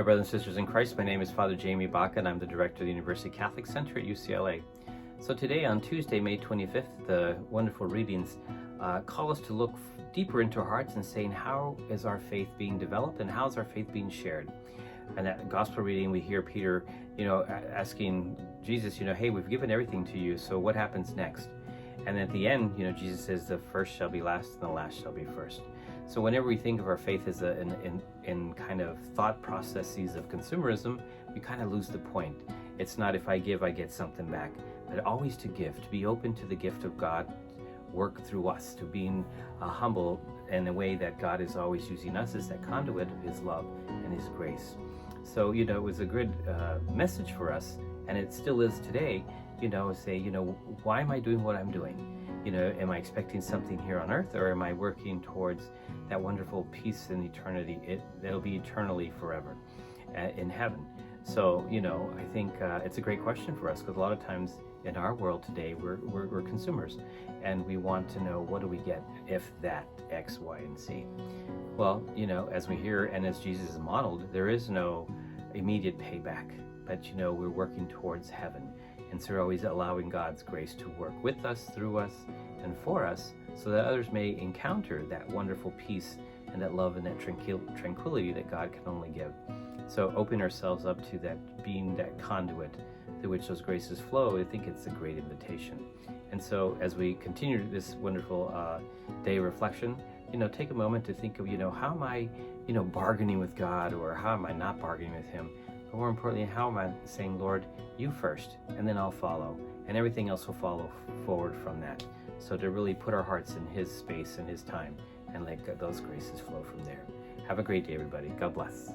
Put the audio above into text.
my brothers and sisters in Christ. My name is Father Jamie Baca, and I'm the director of the University Catholic Center at UCLA. So today, on Tuesday, May 25th, the wonderful readings call us to look deeper into our hearts and saying, how is our faith being developed and how is our faith being shared? And that gospel reading, we hear Peter, asking Jesus, hey, we've given everything to you, so what happens next? And at the end, Jesus says, the first shall be last and the last shall be first. So whenever we think of our faith as in kind of thought processes of consumerism, we kind of lose the point. It's not if I give, I get something back, but always to give, to be open to the gift of God work through us, to being humble in the way that God is always using us as that conduit of His love and His grace. So, it was a good message for us, and it still is today, say, why am I doing what I'm doing? Am I expecting something here on earth, or am I working towards that wonderful peace in eternity? It'll be eternally forever in heaven. So, I think it's a great question for us, because a lot of times in our world today, we're consumers, and we want to know, what do we get if that X, Y, and Z? Well, as we hear and as Jesus is modeled, there is no immediate payback, but we're working towards heaven. And so we're always allowing God's grace to work with us, through us, and for us, so that others may encounter that wonderful peace and that love and that tranquility that God can only give. So open ourselves up to that, being that conduit through which those graces flow. I think it's a great invitation. And so as we continue this wonderful day reflection, take a moment to think of, how am I, bargaining with God, or how am I not bargaining with Him? But more importantly, how am I saying, Lord, you first, and then I'll follow, and everything else will follow forward from that. So to really put our hearts in His space and His time, and let those graces flow from there. Have a great day, everybody. God bless.